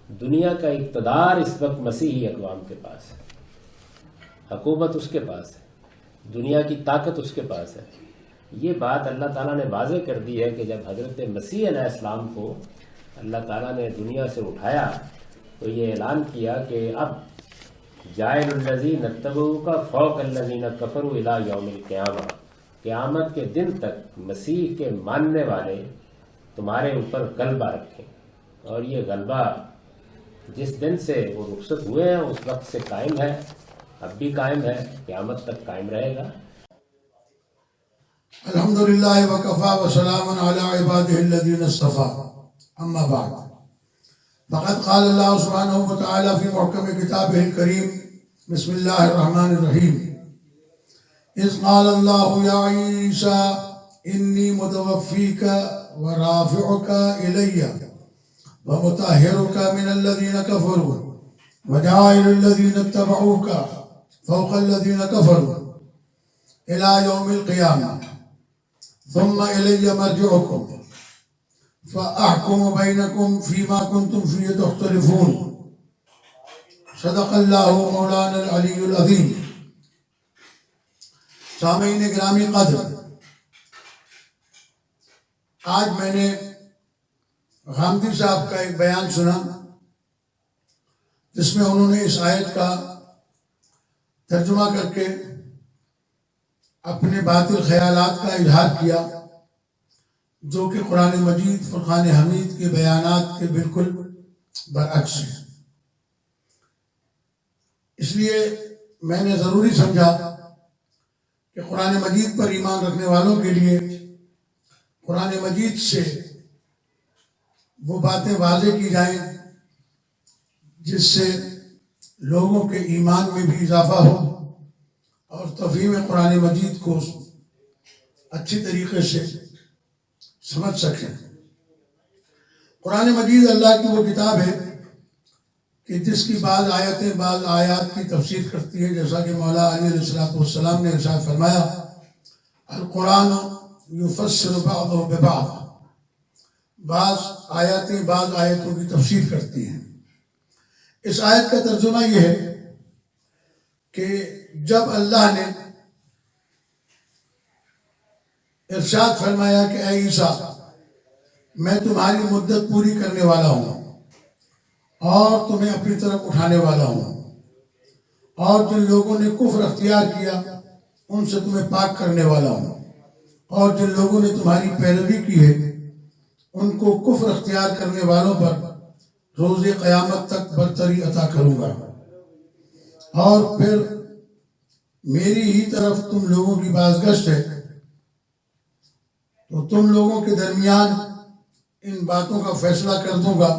دنیا کا اقتدار اس وقت مسیحی اقوام کے پاس ہے، حکومت اس کے پاس ہے، دنیا کی طاقت اس کے پاس ہے۔ یہ بات اللہ تعالیٰ نے واضح کر دی ہے کہ جب حضرت مسیح علیہ السلام کو اللہ تعالیٰ نے دنیا سے اٹھایا تو یہ اعلان کیا کہ اب جاعل الذین اتبعوک فوق الذین کفروا الی یوم القیامہ، قیامت کے دن تک مسیح کے ماننے والے تمہارے اوپر غلبہ رکھیں، اور یہ غلبہ جس دن سے وہ رخصت ہوئے ہیں اس وقت سے قائم ہے، اب بھی قائم ہے، قیامت تک قائم رہے گا۔ الحمدللہ وکفا وسلام علی عبادہ الذین اصطفیٰ، اما بعد، فقد قال اللہ سبحانہ وتعالی فی محکم کتابہ الکریم، بسم اللہ الرحمن الرحیم، اذ قال اللہ یا عیسیٰ انی متوفیک ورافعک الی ومطہرک من الذین کفروا وجاعل الذین اتبعوک فوق الذین کفروا الی یوم القیامہ ثم الی مرجعکم فاحکم بینکم فیما کنتم فیہ تختلفون، صدق اللہ مولانا العلی العظیم۔ سامعین گرامی قدر، آج میں نے غامدی صاحب کا ایک بیان سنا جس میں انہوں نے اس آیت کا ترجمہ کر کے اپنے باطل خیالات کا اظہار کیا، جو کہ قرآن مجید فرقان حمید کے بیانات کے بالکل برعکس ہے۔ اس لیے میں نے ضروری سمجھا کہ قرآن مجید پر ایمان رکھنے والوں کے لیے قرآن مجید سے وہ باتیں واضح کی جائیں جس سے لوگوں کے ایمان میں بھی اضافہ ہو اور تفہیم قرآن مجید کو اچھی طریقے سے سمجھ سکیں۔ قرآن مجید اللہ کی وہ کتاب ہے کہ جس کی بعض آیتیں بعض آیات کی تفسیر کرتی ہے، جیسا کہ مولا علی علیہ السلام نے ارشاد فرمایا، القرآن یفسر بعضہ ببعض، بعض آیاتیں بعض آیتوں کی تفسیر کرتی ہیں۔ اس آیت کا ترجمہ یہ ہے کہ جب اللہ نے ارشاد فرمایا کہ اے عیسیٰ میں تمہاری مدت پوری کرنے والا ہوں اور تمہیں اپنی طرف اٹھانے والا ہوں، اور جن لوگوں نے کفر اختیار کیا ان سے تمہیں پاک کرنے والا ہوں، اور جن لوگوں نے تمہاری پیروی کی ہے ان کو کفر اختیار کرنے والوں پر روز قیامت تک برتری عطا کروں گا، اور پھر میری ہی طرف تم لوگوں کی بازگشت ہے، تو تم لوگوں کے درمیان ان باتوں کا فیصلہ کر دوں گا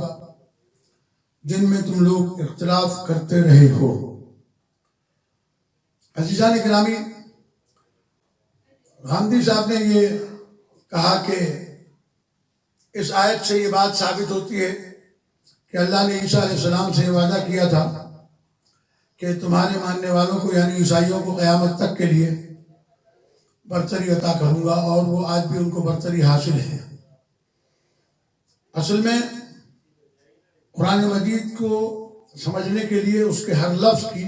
جن میں تم لوگ اختلاف کرتے رہے ہو۔ عزیزان گرامی، غامدی صاحب نے یہ کہا کہ اس آیت سے یہ بات ثابت ہوتی ہے کہ اللہ نے عیسیٰ علیہ السلام سے وعدہ کیا تھا کہ تمہارے ماننے والوں کو یعنی عیسائیوں کو قیامت تک کے لیے برتری عطا کروں گا، اور وہ آج بھی ان کو برتری حاصل ہے۔ اصل میں قرآن مجید کو سمجھنے کے لیے اس کے ہر لفظ کی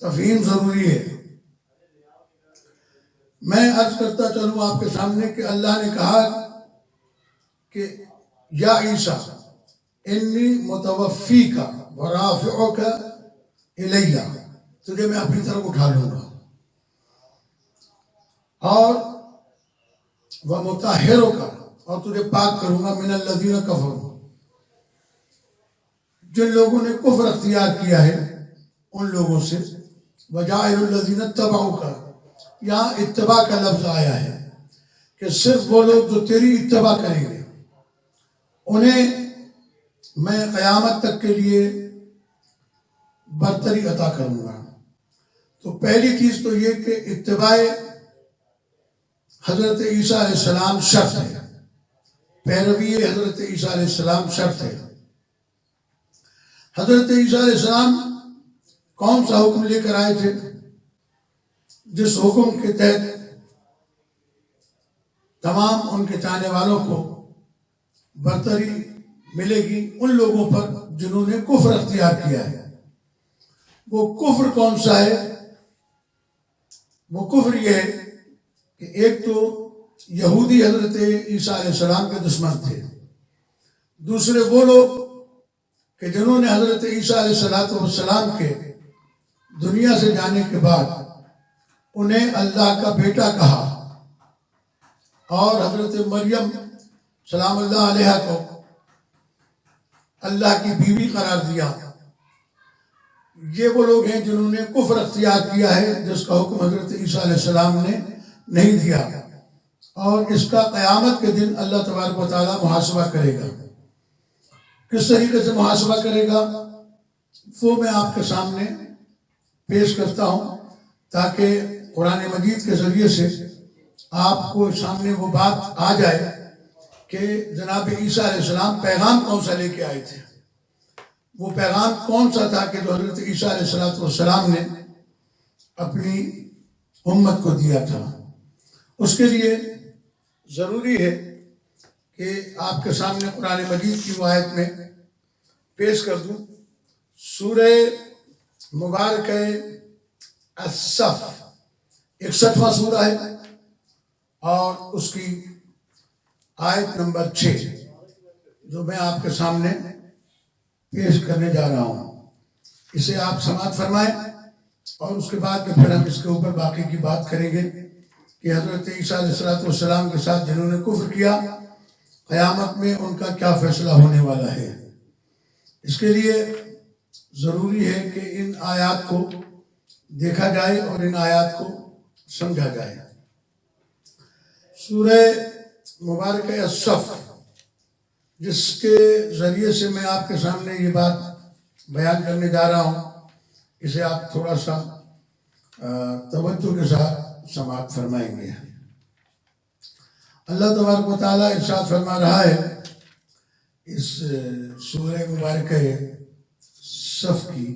تفہیم ضروری ہے۔ میں عرض کرتا چلوں آپ کے سامنے کہ اللہ نے کہا کہ یا عیسیٰ انی متوفیک ورافعک الیہ، تجھے میں اپنی طرف اٹھا لوں گا اور ومطہرک، اور تجھے پاک کروں گا من الذین کفروا، جن لوگوں نے کفر اختیار کیا ہے ان لوگوں سے، وجاعل الذین اتبعوک، یہاں اتباع کا لفظ آیا ہے کہ صرف وہ لوگ جو تیری اتباع کریں گے انہیں میں قیامت تک کے لیے برتری عطا کروں گا۔ تو پہلی چیز تو یہ کہ اتباع حضرت عیسیٰ علیہ السلام شرط ہے، پیروی حضرت عیسیٰ علیہ السلام شرط ہے۔ حضرت عیسیٰ علیہ السلام کون سا حکم لے کر آئے تھے جس حکم کے تحت تمام ان کے چاہنے والوں کو برتری ملے گی ان لوگوں پر جنہوں نے کفر اختیار کیا ہے۔ وہ کفر کون سا ہے؟ وہ کفر یہ ہے کہ ایک تو یہودی حضرت عیسیٰ علیہ السلام کے دشمن تھے، دوسرے وہ لوگ کہ جنہوں نے حضرت عیسیٰ علیہ السلام کے دنیا سے جانے کے بعد انہیں اللہ کا بیٹا کہا اور حضرت مریم سلام اللہ علیہ کو اللہ کی بیوی قرار دیا۔ یہ وہ لوگ ہیں جنہوں نے کفر اختیار کیا ہے جس کا حکم حضرت عیسیٰ علیہ السلام نے نہیں دیا، اور اس کا قیامت کے دن اللہ تبارک و تعالیٰ محاسبہ کرے گا۔ کس طریقے سے محاسبہ کرے گا وہ میں آپ کے سامنے پیش کرتا ہوں، تاکہ قرآن مجید کے ذریعے سے آپ کو سامنے وہ بات آ جائے کہ جناب عیسیٰ علیہ السلام پیغام کون سا لے کے آئے تھے۔ وہ پیغام کون سا تھا کہ جو حضرت عیسیٰ علیہ السلام نے اپنی امت کو دیا تھا۔ اس کے لیے ضروری ہے کہ آپ کے سامنے قرآن مجید کی وہ آیت میں پیش کر دوں۔ سورہ مبارکہ الصف 61واں سورہ ہے اور اس کی آیت نمبر 6 جو میں آپ کے سامنے پیش کرنے جا رہا ہوں، اسے آپ سماعت فرمائیں اور اس کے بعد میں پھر ہم اس کے اوپر باقی کی بات کریں گے کہ حضرت عیسیٰ علیہ السلام کے ساتھ جنہوں نے کفر کیا قیامت میں ان کا کیا فیصلہ ہونے والا ہے۔ اس کے لیے ضروری ہے کہ ان آیات کو دیکھا جائے اور ان آیات کو سمجھا جائے۔ سورہ مبارکہ الصف جس کے ذریعے سے میں آپ کے سامنے یہ بات بیان کرنے جا رہا ہوں، اسے آپ تھوڑا سا توجہ کے ساتھ سماعت فرمائیں گے۔ اللہ تبارک و تعالیٰ ارشاد فرما رہا ہے اس سورہ مبارکہ صف کی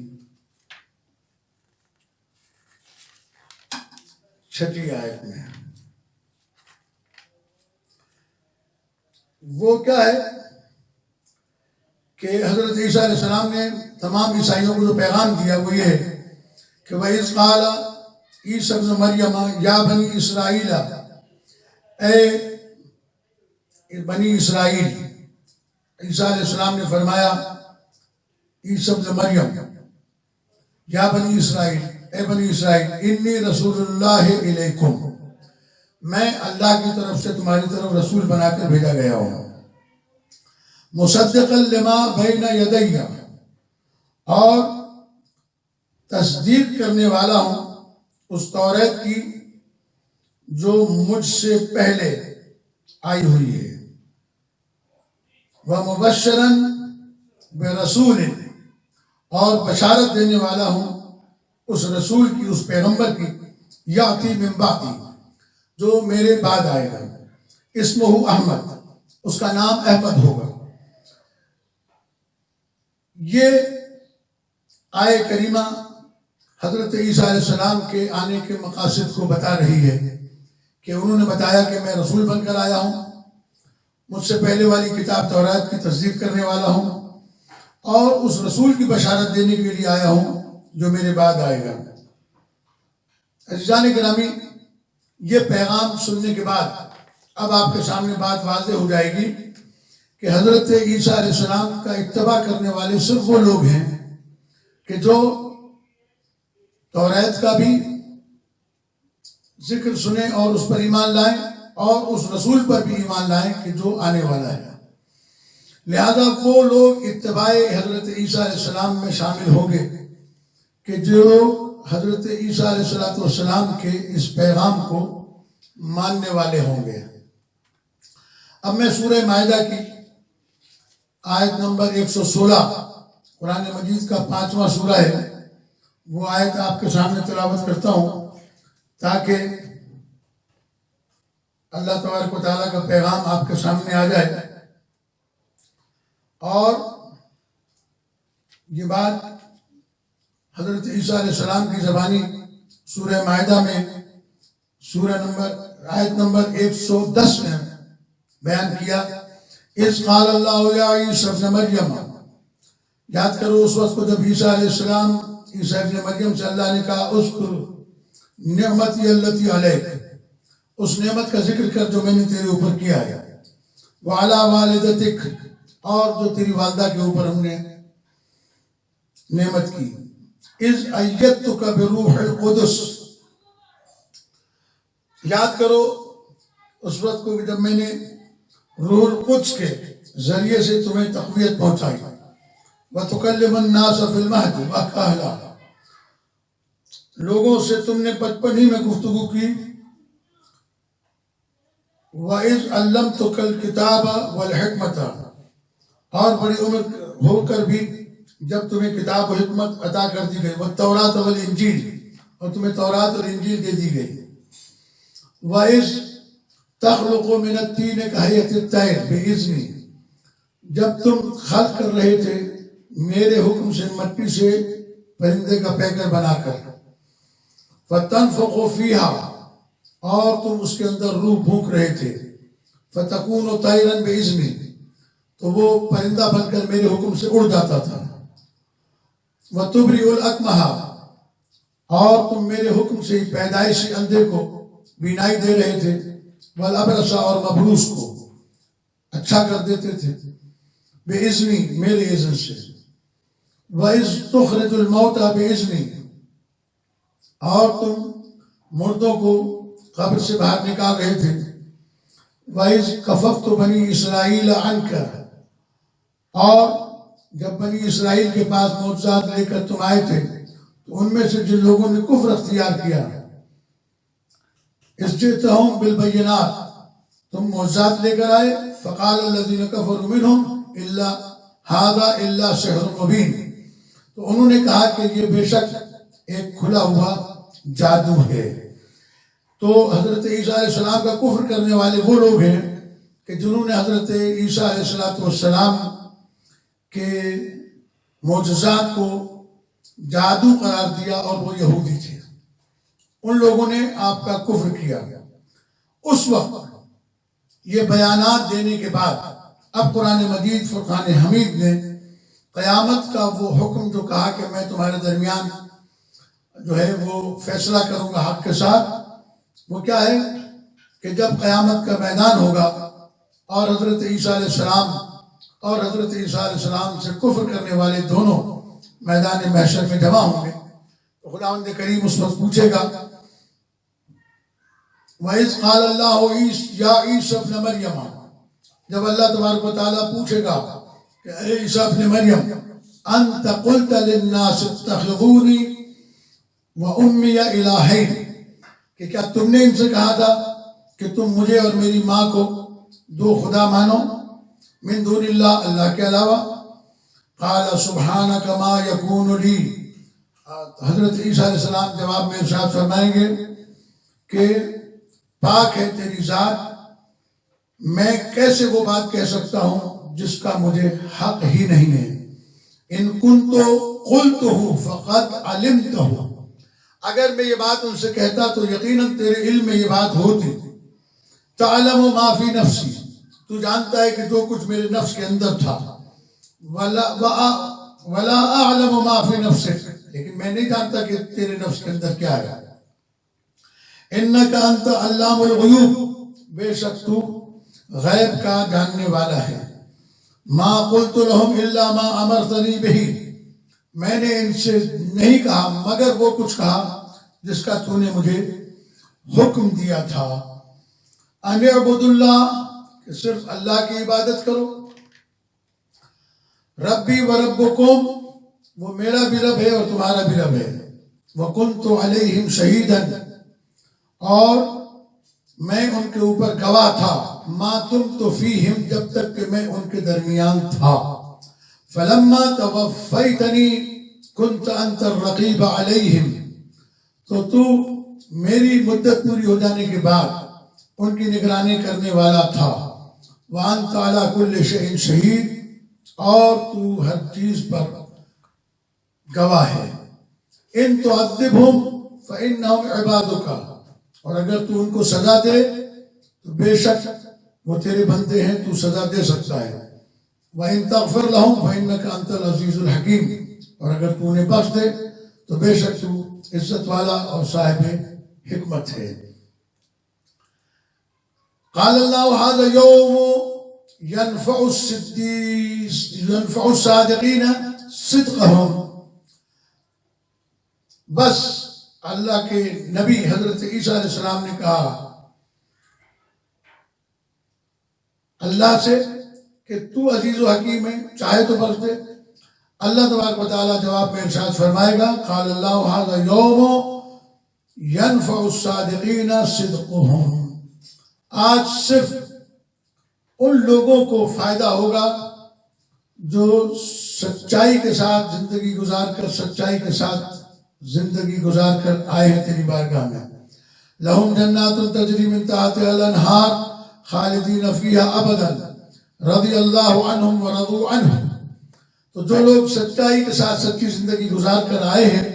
6 آیت میں، وہ کیا ہے کہ حضرت عیسیٰ علیہ السلام نے تمام عیسائیوں کو جو پیغام دیا وہ یہ ہے کہ وَإِذْ قَالَ عیسیٰ ابن مریم یا بنی اسرائیل، اے بنی اسرائیل، عیسیٰ علیہ السلام نے فرمایا عیسیٰ ابن مریم یا بنی اسرائیل، اے بنی اسرائیل، انی رسول اللہ علیکم، میں اللہ کی طرف سے تمہاری طرف رسول بنا کر بھیجا گیا ہوں، مصدقا لما بین یدی، اور تصدیق کرنے والا ہوں اس توریت کی جو مجھ سے پہلے آئی ہوئی ہے، وَمُبَشِّرًا بِرَسُولٍ، اور بشارت دینے والا ہوں اس رسول کی، اس پیغمبر کی، یاتی من بعدی، جو میرے بعد آئے گا، اسمہ احمد، اس کا نام احمد ہوگا۔ یہ آیہ کریمہ حضرت عیسیٰ علیہ السلام کے آنے کے مقاصد کو بتا رہی ہے کہ انہوں نے بتایا کہ میں رسول بن کر آیا ہوں، مجھ سے پہلے والی کتاب توریت کی تصدیق کرنے والا ہوں، اور اس رسول کی بشارت دینے کے لیے آیا ہوں جو میرے بعد آئے گا۔ عزیزان گرامی، یہ پیغام سننے کے بعد اب آپ کے سامنے بات واضح ہو جائے گی کہ حضرت عیسیٰ علیہ السلام کا اتباع کرنے والے صرف وہ لوگ ہیں کہ جو توریت کا بھی ذکر سنیں اور اس پر ایمان لائیں، اور اس رسول پر بھی ایمان لائیں کہ جو آنے والا ہے۔ لہذا وہ لوگ اتباع حضرت عیسیٰ علیہ السلام میں شامل ہوں گے کہ جو حضرت عیسیٰ علیہ السلام کے اس پیغام کو ماننے والے ہوں گے۔ اب میں سورہ مائدہ کی آیت نمبر 116، قرآن مجید کا 5واں سورہ ہے، وہ آیت آپ کے سامنے تلاوت کرتا ہوں تاکہ اللہ تبارک و تعالیٰ کا پیغام آپ کے سامنے آ جائے۔ اور یہ بات حضرت عیسیٰ علیہ السلام کی زبانی سورہ مائدہ میں آیت نمبر 110 میں بیان کیا، اذ قال اللہ یا عیسی ابن مریم، یاد کرو اس وقت کو جب عیسیٰ علیہ السلام عیسیٰ ابن مریم سے اللہ نے کہا اذکر نعمتی التی علیک، اس نعمت کا ذکر کر جو میں نے تیرے اوپر کیا ہے، وعلی والدتک، اور جو تیری والدہ کے اوپر ہم نے نعمت کی، اذ ایدتک بروح القدس، یاد کرو اس وقت کو جب میں نے روح القدس کے ذریعے سے تمہیں تقویت پہنچائی، وَتُكَلِّمُ النَّاسَ فِي الْمَهْدِ وَكَهْلًا، لوگوں سے تم نے بچپن ہی میں گفتگو کی، وَإِذْ عَلَّمْتُكَ الْكِتَابَ وَالْحِكْمَةَ، اور بڑی عمر ہو کر بھی جب تمہیں کتاب و حکمت عطا کر دی گئی، وَالتَّوْرَاةَ وَالْإِنْجِيلَ، اور تمہیں تورات اور انجیل دے دی گئی، وَإِذْ تخلق من الطین کہیت الطیر بإذنی، جب تم خلق کر رہے تھے میرے حکم سے مٹی سے پرندے کا پیکر بنا کر، فتنفخ فیہا، اور تم اس کے اندر روح پھونک رہے تھے، فتکون طیرا بإذنی، تو وہ پرندہ بن کر میرے حکم سے اڑ جاتا تھا، وتبرئ الاکمہ، اور تم میرے حکم سے پیدائشی اندھے کو بینائی دے رہے تھے، والابرص، اور مبروس کو اچھا کر دیتے تھے، بإذنی، میرے اذن سے، وَإِذْ تُخْرِجُ الْمَوْتَى بِإِذْنِي، اور تم مردوں کو قبر سے باہر نکال رہے تھے، وَإِذْ كَفَفْتُ بَنِي إِسْرَائِيلَ عَنْكَ، اور جب بنی اسرائیل کے پاس معجزات لے کر تم آئے تھے تو ان میں سے جن لوگوں نے کفر اختیار کیا، اِذْ جِئْتَهُمْ بِالْبَيِّنَاتِ، تم معجزات لے کر آئے، فَقَالَ الَّذِينَ كَفَرُوا مِنْهُمْ إِلَّا هَذَا إِلَّا سِحْرٌ مُبِينٌ، تو انہوں نے کہا کہ یہ بے شک ایک کھلا ہوا جادو ہے۔ تو حضرت عیسیٰ علیہ السلام کا کفر کرنے والے وہ لوگ ہیں کہ جنہوں نے حضرت عیسیٰ علیہ السلام کے معجزات کو جادو قرار دیا، اور وہ یہودی تھے، ان لوگوں نے آپ کا کفر کیا۔ اس وقت یہ بیانات دینے کے بعد اب قرآن مجید فرقان حمید نے قیامت کا وہ حکم جو کہا کہ میں تمہارے درمیان جو ہے وہ فیصلہ کروں گا حق کے ساتھ، وہ کیا ہے کہ جب قیامت کا میدان ہوگا اور حضرت عیسیٰ علیہ السلام اور حضرت عیسیٰ علیہ السلام سے کفر کرنے والے دونوں میدان محشر میں جمع ہوں گے، تو خداوند کریم اس وقت پوچھے گا، وَإِذْ قَالَ اللَّهُ يَا عِيسَى ابْنَ مَرْيَمَ، جب اللہ تبارک و تعالیٰ پوچھے گا کہ اے عیسیٰ ابن مریم، أَنْتَ قُلْتَ لِلنَّاسِ اتَّخِذُونِي وَأُمِّيَ إِلَٰهَيْنِ، کہ کیا تم نے ان سے کہا تھا کہ تم مجھے اور میری ماں کو دو خدا مانو، من دون اللہ، اللہ کے علاوہ، قال سبحانک ما یکون لی، حضرت عیسیٰ علیہ السلام جواب میں ارشاد فرمائیں گے کہ پاک ہے تیری ذات، میں کیسے وہ بات کہہ سکتا ہوں جس کا مجھے حق ہی نہیں ہے، ان کنت قلتہ فقد علمتہ، اگر میں یہ بات ان سے کہتا تو یقیناً تیرے علم میں یہ بات ہوتی، تعلم ما فی نفسی، تو جانتا ہے کہ جو کچھ میرے نفس کے اندر تھا، ولا اعلم ما فی نفسک، لیکن میں نہیں جانتا کہ تیرے نفس کے اندر کیا ہے، انک انت علام الغیوب، بے شک تو غیب کا جاننے والا ہے، ما قلت لهم الا ما امرتنی بہ، میں نے ان سے نہیں کہا مگر وہ کچھ کہا جس کا تو نے مجھے حکم دیا تھا، ان اعبدوا اللہ، کہ صرف اللہ کی عبادت کرو، ربی و ربکم، وہ میرا بھی رب ہے اور تمہارا بھی رب ہے، وکنت علیہم شہیدا، اور میں ان کے اوپر گواہ تھا، ما تمت فیہم، جب تک کہ میں ان کے درمیان تھا، فلما توفیتنی کنت انت الرقیب علیہم، تو میری مدت پوری ہو جانے کے بعد ان کی نگرانی کرنے والا تھا، وانت علی کل شیء شہید، اور تو ہر چیز پر گواہ ہے، ان تعذبہم فانہم عبادک، اور اگر تو ان کو سزا دے تو بے شک وہ تیرے بندے ہیں، تو سزا دے سکتا ہے۔ وَإِن تَغْفِرْ لَهُمْ فَإِنَّكَ أَنْتَ الْعَزِيزُ الْحَكِيمُ، اور اگر تو انہیں بخش دے تو بے شک تو عزت والا اور صاحب حکمت ہے۔ قال اللہ هذا يوم ينفع الصادقین صدقهم، بس اللہ کے نبی حضرت عیسیٰ علیہ السلام نے کہا اللہ سے کہ تو عزیز و حکیم ہے، چاہے تو بخش دے۔ اللہ تبارک و تعالیٰ جواب میں ارشاد فرمائے گا قال اللہ هذا يوم ينفع الصادقین صدقهم، آج صرف ان لوگوں کو فائدہ ہوگا جو سچائی کے ساتھ زندگی گزار کر آئے ہیں تیری بارگاہ میں۔ لہم جنات تجری من تحتها الانہار خالدین فیہا ابدا رضی اللہ عنہم ورضوا عنہ، تو جو لوگ سچائی کے ساتھ سچی زندگی گزار کر آئے ہیں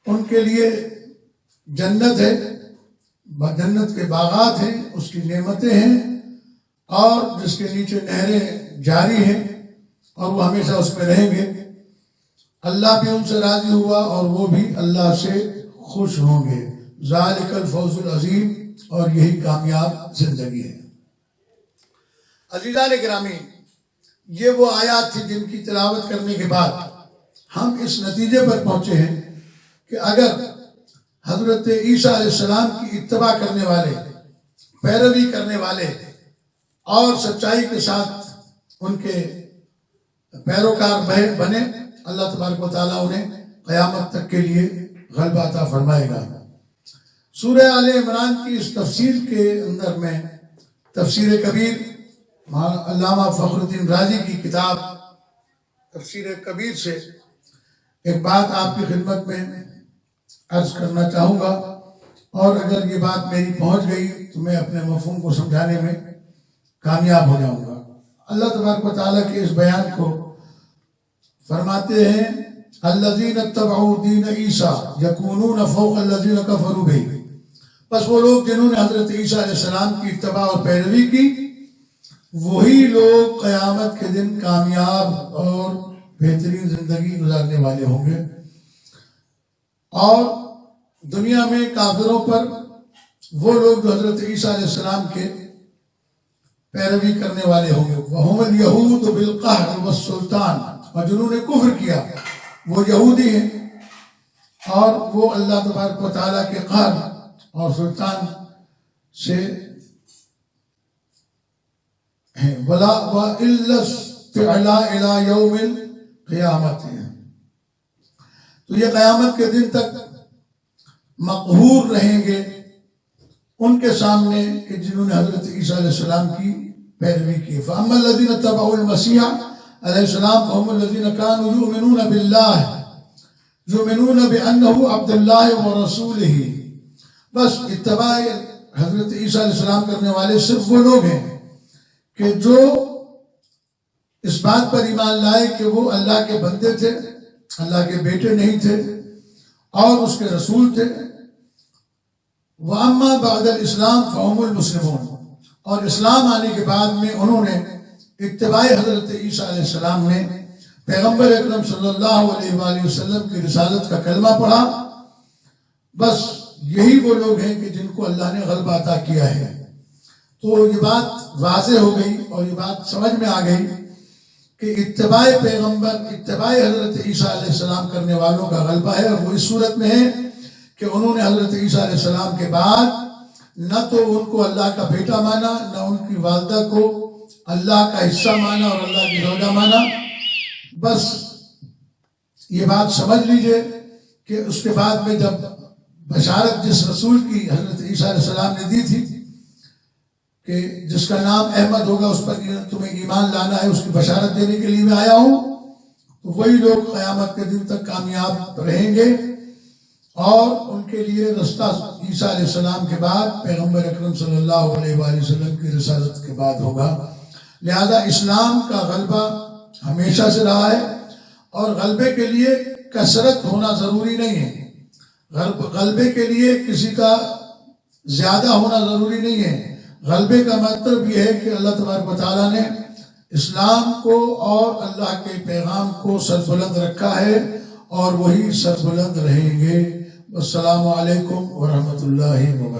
ان کے لیے جنت ہے، جنت کے باغات ہیں، اس کی نعمتیں ہیں، اور جس کے نیچے نہریں جاری ہیں، اور وہ ہمیشہ اس میں رہیں گے۔ اللہ بھی ان سے راضی ہوا اور وہ بھی اللہ سے خوش ہوں گے۔ ذالک الفوز العظیم، اور یہی کامیاب زندگی ہے۔ عزیزان گرامی، یہ وہ آیات تھی جن کی تلاوت کرنے کے بعد ہم اس نتیجے پر پہنچے ہیں کہ اگر حضرت عیسیٰ علیہ السلام کی اتباع کرنے والے، پیروی کرنے والے اور سچائی کے ساتھ ان کے پیروکار بنے، اللہ تبارک و تعالیٰ انہیں قیامت تک کے لیے غلبہ عطا فرمائے گا۔ سورہ آل عمران کی اس تفسیر کے اندر میں تفسیر کبیر، علامہ فخر الدین رازی کی کتاب تفسیر کبیر سے ایک بات آپ کی خدمت میں عرض کرنا چاہوں گا، اور اگر یہ بات میری پہنچ گئی تو میں اپنے مفہوم کو سمجھانے میں کامیاب ہو جاؤں گا۔ اللہ تبارک و تعالیٰ کے اس بیان کو فرماتے ہیں الذین اتبعوا دین عیسیٰ یکونون فوق الذین کفروا بہ، بس وہ لوگ جنہوں نے حضرت عیسیٰ علیہ السلام کی اتباع اور پیروی کی، وہی لوگ قیامت کے دن کامیاب اور بہترین زندگی گزارنے والے ہوں گے، اور دنیا میں کافروں پر وہ لوگ جو حضرت عیسیٰ علیہ السلام کے پیروی کرنے والے ہوں گے۔ وَهُمُ الْيَهُودُ بِالْقَهْرِ وَالسُّلْطَانِ، اور جنہوں نے کفر کیا وہ یہودی ہیں اور وہ اللہ تبارک و تعالیٰ کے قہر اور سلطان سے ہیں۔ وَلَا وَإِلَّا اسْتِعْلَاءَ إِلَى يَوْمِ الْقِيَامَةِ، تو یہ قیامت کے دن تک مقہور رہیں گے ان کے سامنے کہ جنہوں نے حضرت عیسیٰ علیہ السلام کی پیروی کی۔ فَأَمَّا الَّذِينَ اتَّبَعُوا الْمَسِيحَ علیہ السلام فَهُمُ الَّذِينَ كَانُوا يُؤْمِنُونَ بِاللَّهِ يُؤْمِنُونَ بِأَنَّهُ عَبْدُ اللَّهِ وَرَسُولِهِ، بس اتباع حضرت عیسیٰ علیہ السلام کرنے والے صرف وہ لوگ ہیں کہ جو اس بات پر ایمان لائے کہ وہ اللہ کے بندے تھے، اللہ کے بیٹے نہیں تھے اور اس کے رسول تھے۔ وَأَمَّا بَعْدَ الْإِسْلَامِ فَهُمُ الْمُسْلِمُونَ، اور اسلام آنے کے بعد میں انہوں نے اتباع حضرت عیسیٰ علیہ السلام نے پیغمبر اکرم صلی اللہ علیہ وآلہ وسلم کی رسالت کا کلمہ پڑھا، بس یہی وہ لوگ ہیں کہ جن کو اللہ نے غلبہ عطا کیا ہے۔ تو یہ بات واضح ہو گئی اور یہ بات سمجھ میں آ گئی کہ اتباع پیغمبر، اتباع حضرت عیسیٰ علیہ السلام کرنے والوں کا غلبہ ہے، اور وہ اس صورت میں ہے کہ انہوں نے حضرت عیسیٰ علیہ السلام کے بعد نہ تو ان کو اللہ کا بیٹا مانا، نہ ان کی والدہ کو اللہ کا حصہ مانا اور اللہ کی زوجہ مانا۔ بس یہ بات سمجھ لیجئے کہ اس کے بعد میں جب بشارت جس رسول کی حضرت عیسیٰ علیہ السلام نے دی تھی کہ جس کا نام احمد ہوگا اس پر تمہیں ایمان لانا ہے، اس کی بشارت دینے کے لیے میں آیا ہوں، تو وہی لوگ قیامت کے دن تک کامیاب رہیں گے، اور ان کے لیے رستہ عیسیٰ علیہ السلام کے بعد پیغمبر اکرم صلی اللہ علیہ وآلہ وسلم کی رسالت کے بعد ہوگا۔ لہذا اسلام کا غلبہ ہمیشہ سے رہا ہے، اور غلبے کے لیے کثرت ہونا ضروری نہیں ہے، غلبے کے لیے کسی کا زیادہ ہونا ضروری نہیں ہے، غلبے کا مطلب یہ ہے کہ اللہ تبارک و تعالیٰ نے اسلام کو اور اللہ کے پیغام کو سربلند رکھا ہے اور وہی سربلند رہیں گے۔ السلام علیکم ورحمۃ اللہ وبرکاتہ۔